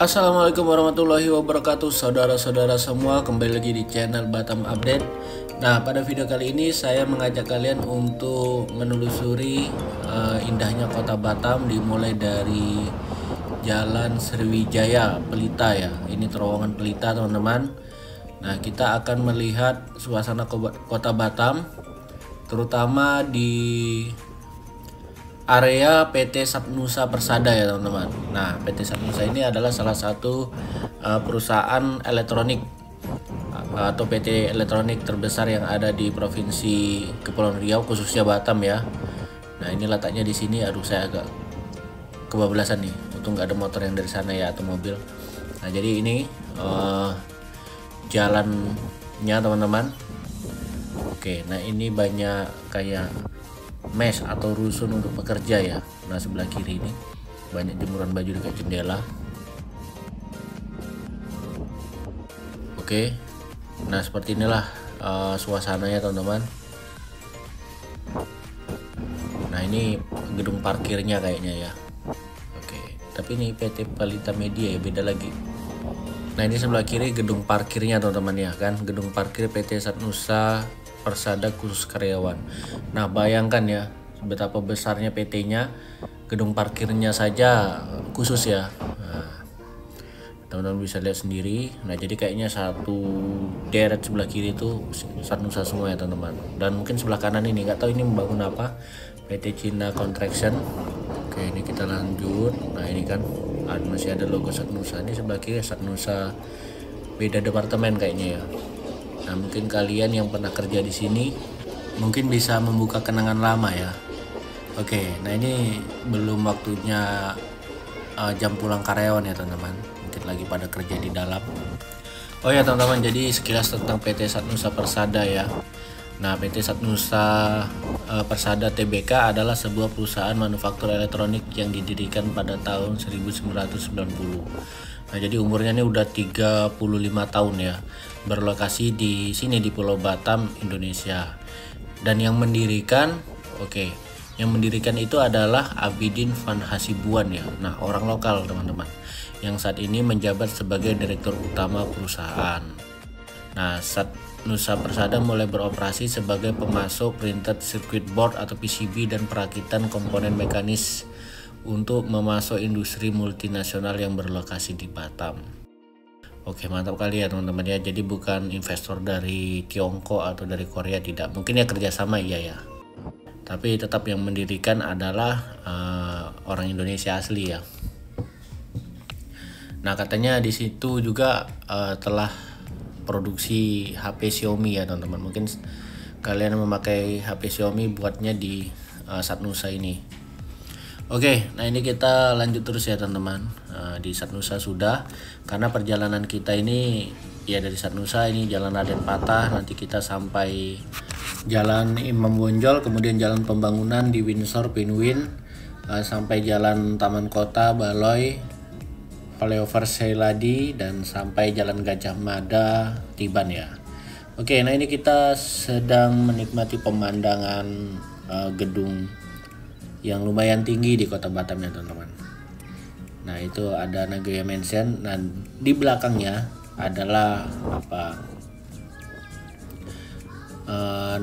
Assalamualaikum warahmatullahi wabarakatuh, saudara-saudara semua, kembali lagi di channel Batam Update. Nah, pada video kali ini saya mengajak kalian untuk menelusuri indahnya kota Batam, dimulai dari Jalan Sriwijaya Pelita ya. Ini terowongan Pelita, teman-teman. Nah, kita akan melihat suasana kota Batam, terutama di area PT Satnusa Persada ya teman-teman. Nah, PT Satnusa ini adalah salah satu perusahaan elektronik atau PT elektronik terbesar yang ada di Provinsi Kepulauan Riau, khususnya Batam ya. Nah, ini letaknya di sini. Aduh, saya agak kebablasan nih. Untung nggak ada motor yang dari sana ya, atau mobil. Nah, jadi ini jalannya teman-teman. Oke, nah ini banyak kayak mesh atau rusun untuk pekerja ya. Nah, sebelah kiri ini banyak jemuran baju dekat jendela. Oke, nah seperti inilah suasananya teman-teman. Nah, ini gedung parkirnya kayaknya ya. Oke, tapi ini PT Pelita Media ya, beda lagi. Nah, ini sebelah kiri gedung parkirnya teman-teman ya kan, gedung parkir PT Satnusa Persada khusus karyawan. Nah, bayangkan ya betapa besarnya PT-nya, gedung parkirnya saja khusus ya. Nah, teman-teman bisa lihat sendiri. Nah, jadi kayaknya satu deret sebelah kiri itu Satnusa semua ya teman-teman. Dan mungkin sebelah kanan ini nggak tahu ini membangun apa, PT Cina Construction. Oke, ini kita lanjut. Nah, ini kan masih ada logo Satnusa. Ini sebelah kiri Satnusa, beda departemen kayaknya ya. Nah, mungkin kalian yang pernah kerja di sini mungkin bisa membuka kenangan lama ya. Oke, nah ini belum waktunya jam pulang karyawan ya teman-teman. Mungkin lagi pada kerja di dalam. Oh ya teman-teman, jadi sekilas tentang PT Satnusa Persada ya. Nah, PT Satnusa Persada Tbk adalah sebuah perusahaan manufaktur elektronik yang didirikan pada tahun 1990. Nah, jadi umurnya ini udah 35 tahun ya. Berlokasi di sini di Pulau Batam, Indonesia. Dan yang mendirikan, yang mendirikan itu adalah Abidin Van Hasibuan ya. Nah, orang lokal teman-teman, yang saat ini menjabat sebagai direktur utama perusahaan. Nah, Satnusa Persada mulai beroperasi sebagai pemasok printed circuit board atau PCB dan perakitan komponen mekanis untuk memasok industri multinasional yang berlokasi di Batam. Oke, mantap kali ya teman-teman ya. Jadi bukan investor dari Tiongkok atau dari Korea, tidak. Mungkin ya kerjasama iya ya. Tapi tetap yang mendirikan adalah orang Indonesia asli ya. Nah, katanya di situ juga telah produksi HP Xiaomi ya teman-teman. Mungkin kalian memakai HP Xiaomi buatnya di Satnusa ini. Oke, nah ini kita lanjut terus ya teman-teman. Di Satnusa sudah, karena perjalanan kita ini ya dari Satnusa ini Jalan Raden Patah, nanti kita sampai Jalan Imam Bonjol, kemudian Jalan Pembangunan di Windsor Pinwin, sampai Jalan Taman Kota Baloi, Flyover Seyladi, dan sampai Jalan Gajah Mada Tiban ya. Oke, nah ini kita sedang menikmati pemandangan gedung yang lumayan tinggi di kota Batam ya teman-teman. Nah, itu ada Nagoya Mansion. Nah, di belakangnya adalah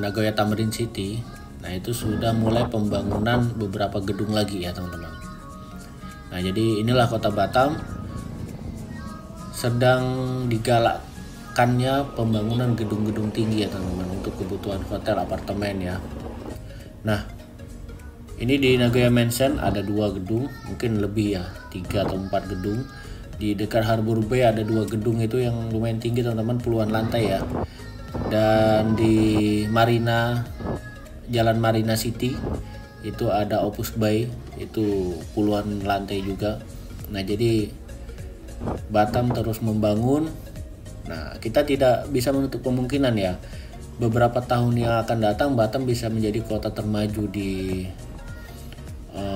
Nagoya Tamrin City. Nah, itu sudah mulai pembangunan beberapa gedung lagi ya teman-teman. Nah, jadi inilah kota Batam sedang digalakkannya pembangunan gedung-gedung tinggi ya teman-teman, untuk kebutuhan hotel, apartemen ya. Nah, ini di Nagoya Mansion ada 2 gedung, mungkin lebih ya, 3 atau 4 gedung. Di dekat Harbor Bay ada 2 gedung itu yang lumayan tinggi teman-teman, puluhan lantai ya. Dan di Marina, Jalan Marina City itu ada Opus Bay, itu puluhan lantai juga. Nah, jadi Batam terus membangun. Nah, kita tidak bisa menutup kemungkinan ya, beberapa tahun yang akan datang Batam bisa menjadi kota termaju di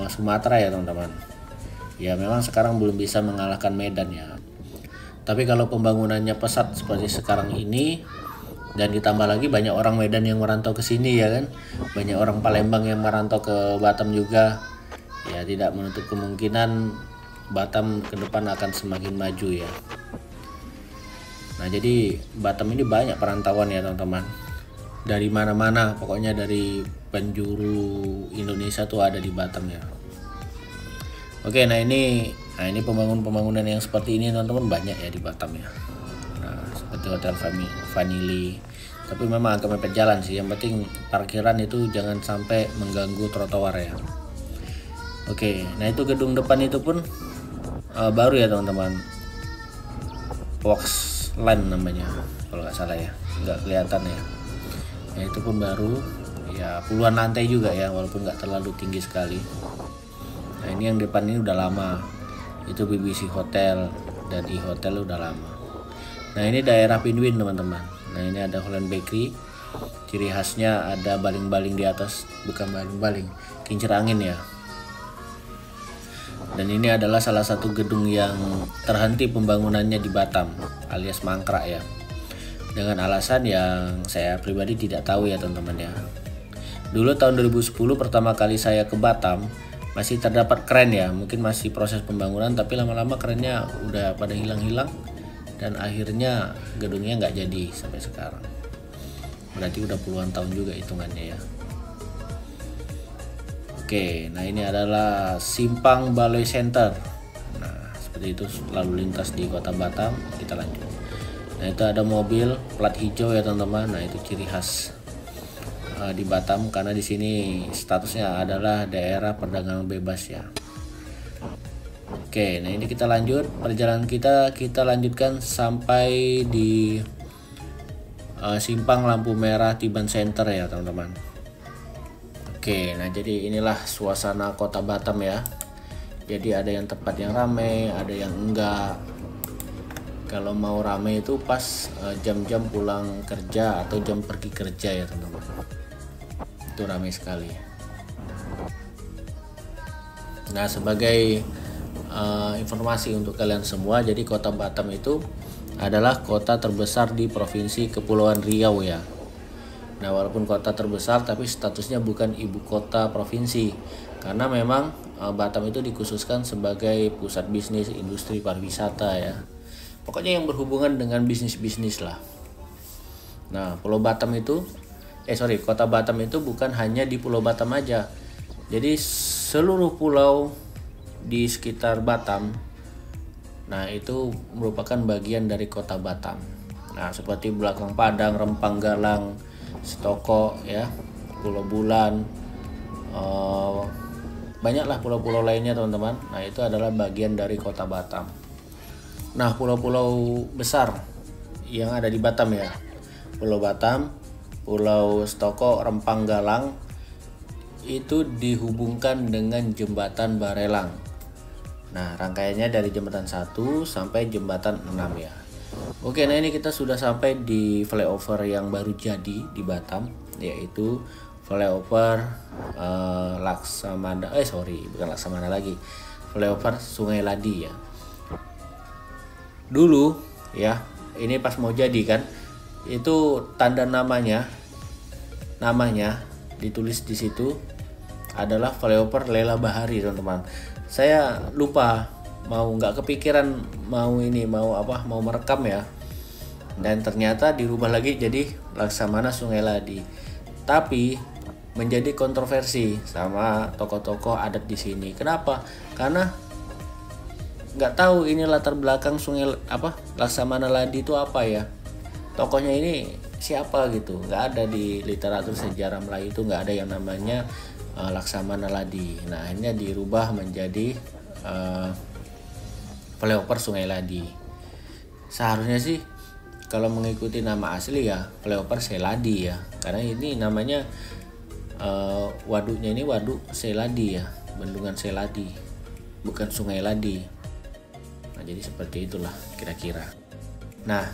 Sumatera ya teman-teman. Ya, memang sekarang belum bisa mengalahkan Medan ya. Tapi kalau pembangunannya pesat seperti sekarang ini, dan ditambah lagi banyak orang Medan yang merantau ke sini ya kan, banyak orang Palembang yang merantau ke Batam juga, ya tidak menutup kemungkinan Batam ke depan akan semakin maju ya. Nah, jadi Batam ini banyak perantauan ya teman-teman. Dari mana-mana, pokoknya dari penjuru Indonesia tuh ada di Batam ya. Oke, nah ini pembangunan yang seperti ini teman-teman banyak ya di Batam ya. Nah, seperti Hotel Vanili. Tapi memang agak mepet jalan sih. Yang penting parkiran itu jangan sampai mengganggu trotoar ya. Oke, nah itu gedung depan itu pun baru ya teman-teman. Foxland namanya kalau nggak salah ya, nggak kelihatan ya. Nah itu pun baru ya, puluhan lantai juga ya, walaupun nggak terlalu tinggi sekali. Nah ini yang depan ini udah lama, itu BBC Hotel dan E-Hotel udah lama. Nah ini daerah Pinguin teman-teman. Nah ini ada Holland Bakery, ciri khasnya ada baling-baling di atas, bukan baling-baling, kincir angin ya. Dan ini adalah salah satu gedung yang terhenti pembangunannya di Batam alias mangkrak ya, dengan alasan yang saya pribadi tidak tahu ya teman-teman ya. Dulu tahun 2010 pertama kali saya ke Batam masih terdapat kren ya, mungkin masih proses pembangunan, tapi lama-lama kerennya udah pada hilang-hilang dan akhirnya gedungnya nggak jadi sampai sekarang. Berarti udah puluhan tahun juga hitungannya ya. Oke, nah ini adalah Simpang Baloi Center. Nah, seperti itu lalu lintas di Kota Batam. Kita lanjut. Nah, itu ada mobil plat hijau ya teman-teman. Nah, itu ciri khas di Batam karena di sini statusnya adalah daerah perdagangan bebas ya. Oke, nah ini kita lanjut perjalanan kita lanjutkan sampai di Simpang Lampu Merah Tiban Center ya teman-teman. Oke, nah jadi inilah suasana Kota Batam ya. Jadi ada yang tempat yang ramai, ada yang enggak. Kalau mau ramai itu pas jam-jam pulang kerja atau jam pergi kerja ya teman-teman. Itu ramai sekali. Nah, sebagai informasi untuk kalian semua, jadi Kota Batam itu adalah kota terbesar di Provinsi Kepulauan Riau ya. Nah, walaupun kota terbesar tapi statusnya bukan ibu kota provinsi, karena memang Batam itu dikhususkan sebagai pusat bisnis, industri pariwisata ya. Pokoknya yang berhubungan dengan bisnis-bisnis lah. Nah, Kota Batam itu bukan hanya di Pulau Batam aja. Jadi seluruh pulau di sekitar Batam, nah itu merupakan bagian dari Kota Batam. Nah, seperti Belakang Padang, Rempang Galang, Setoko ya, Pulau Bulan, banyaklah pulau-pulau lainnya teman-teman. Nah itu adalah bagian dari Kota Batam. Nah, pulau-pulau besar yang ada di Batam ya, Pulau Batam, Pulau Setoko, Rempang Galang itu dihubungkan dengan Jembatan Barelang. Nah, rangkaiannya dari Jembatan 1 sampai Jembatan 6 ya. Oke, nah ini kita sudah sampai di flyover yang baru jadi di Batam, yaitu flyover flyover Sungai Ladi ya. Dulu ya, ini pas mau jadi kan, itu tanda namanya ditulis di situ adalah flyover Lela Bahari teman-teman. Saya lupa, nggak kepikiran mau merekam ya, dan ternyata dirubah lagi jadi Laksamana Sungai Ladi, tapi menjadi kontroversi sama tokoh-tokoh adat di sini. Kenapa? Karena nggak tahu ini latar belakang Laksamana Ladi itu apa ya, tokohnya ini siapa gitu, nggak ada di literatur sejarah Melayu, itu nggak ada yang namanya Laksamana Ladi. Nah, akhirnya dirubah menjadi flyover Sungai Ladi. Seharusnya sih kalau mengikuti nama asli ya flyover Seladi ya, karena ini namanya waduknya ini Waduk Seladi ya, Bendungan Seladi, bukan Sungai Ladi. Nah, jadi seperti itulah kira-kira. Nah,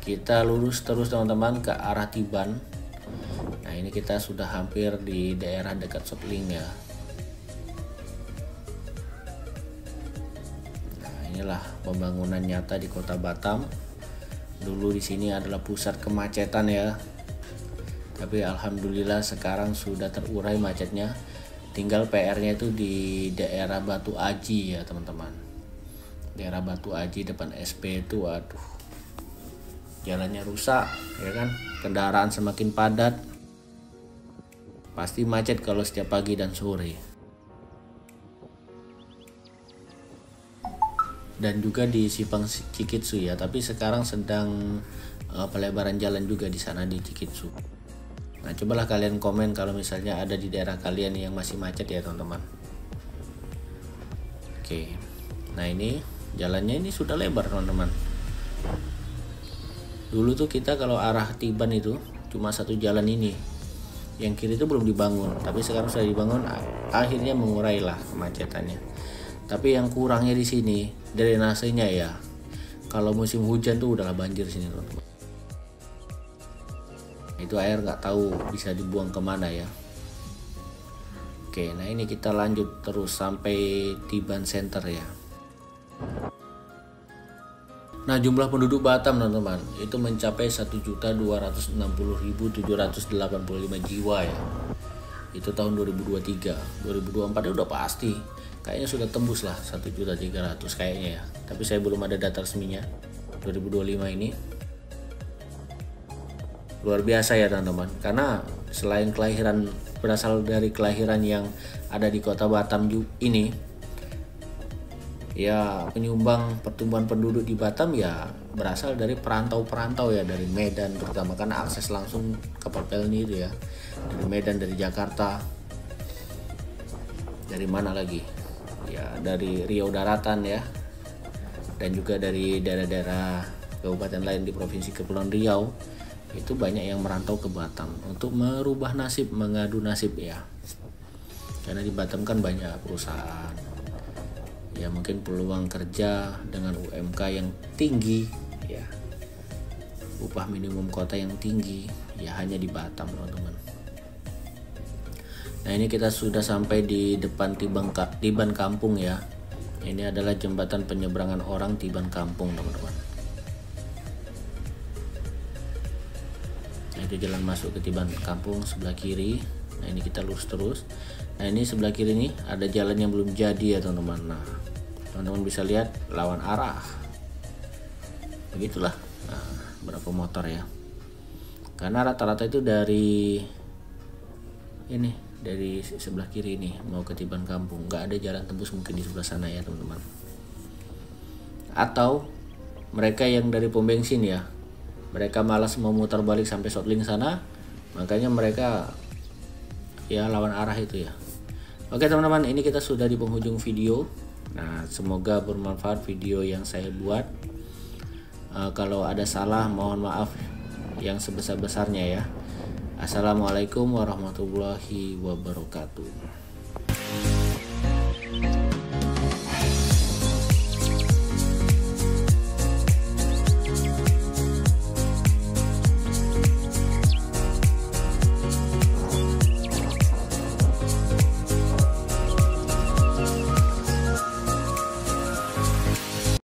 kita lurus terus teman-teman ke arah Tiban. Nah, ini kita sudah hampir di daerah dekat Sotling ya. Nah, inilah pembangunan nyata di Kota Batam. Dulu di sini adalah pusat kemacetan ya. Tapi alhamdulillah sekarang sudah terurai macetnya. Tinggal PR-nya itu di daerah Batu Aji ya teman-teman. daerah Batu Aji depan SP itu, waduh, jalannya rusak ya kan, kendaraan semakin padat, pasti macet kalau setiap pagi dan sore. Dan juga di Simpang Cikitsu ya, tapi sekarang sedang pelebaran jalan juga di sana di Cikitsu. Nah, cobalah kalian komen kalau misalnya ada di daerah kalian yang masih macet ya teman-teman. Oke, nah ini jalannya ini sudah lebar teman-teman. Dulu tuh kita kalau arah Tiban itu cuma satu jalan ini, yang kiri itu belum dibangun, tapi sekarang sudah dibangun, akhirnya mengurailah kemacetannya. Tapi yang kurangnya di sini drainasenya ya. Kalau musim hujan tuh udahlah banjir sini teman-teman. Itu air nggak tahu bisa dibuang kemana ya. Oke, nah ini kita lanjut terus sampai Tiban Center ya. Nah, jumlah penduduk Batam teman-teman itu mencapai 1.260.785 jiwa ya. Itu tahun 2023. 2024 udah pasti kayaknya sudah tembus lah 1.300.000 kayaknya ya. Tapi saya belum ada data resminya 2025 ini. Luar biasa ya teman-teman, karena selain kelahiran berasal dari kelahiran yang ada di kota Batam ini ya, penyumbang pertumbuhan penduduk di Batam ya berasal dari perantau-perantau ya, dari Medan terutama, karena akses langsung kapal pelni itu ya, dari Medan, dari Jakarta, dari mana lagi ya, dari Riau Daratan ya, dan juga dari daerah-daerah kabupaten lain di Provinsi Kepulauan Riau. Itu banyak yang merantau ke Batam untuk merubah nasib, mengadu nasib ya, karena di Batam kan banyak perusahaan ya, mungkin peluang kerja dengan UMK yang tinggi ya, upah minimum kota yang tinggi ya, hanya di Batam teman-teman. Nah, ini kita sudah sampai di depan Tiban Kampung ya. Ini adalah jembatan penyeberangan orang Tiban Kampung teman-teman. Nah, itu jalan masuk ke Tiban Kampung sebelah kiri. Nah, ini kita lurus terus. Nah, ini sebelah kiri nih ada jalan yang belum jadi ya teman-teman. Nah, teman-teman bisa lihat lawan arah. Begitulah. Nah, berapa motor ya? Karena rata-rata itu dari sebelah kiri nih mau ke Tiban Kampung. Nggak ada jalan tembus mungkin di sebelah sana ya teman-teman. Atau mereka yang dari pom bensin ya, mereka malas memutar balik sampai Sotlink sana, makanya mereka ya lawan arah itu ya. Oke teman-teman, ini kita sudah di penghujung video. Nah, semoga bermanfaat video yang saya buat. Kalau ada salah mohon maaf yang sebesar-besarnya ya. Assalamualaikum warahmatullahi wabarakatuh.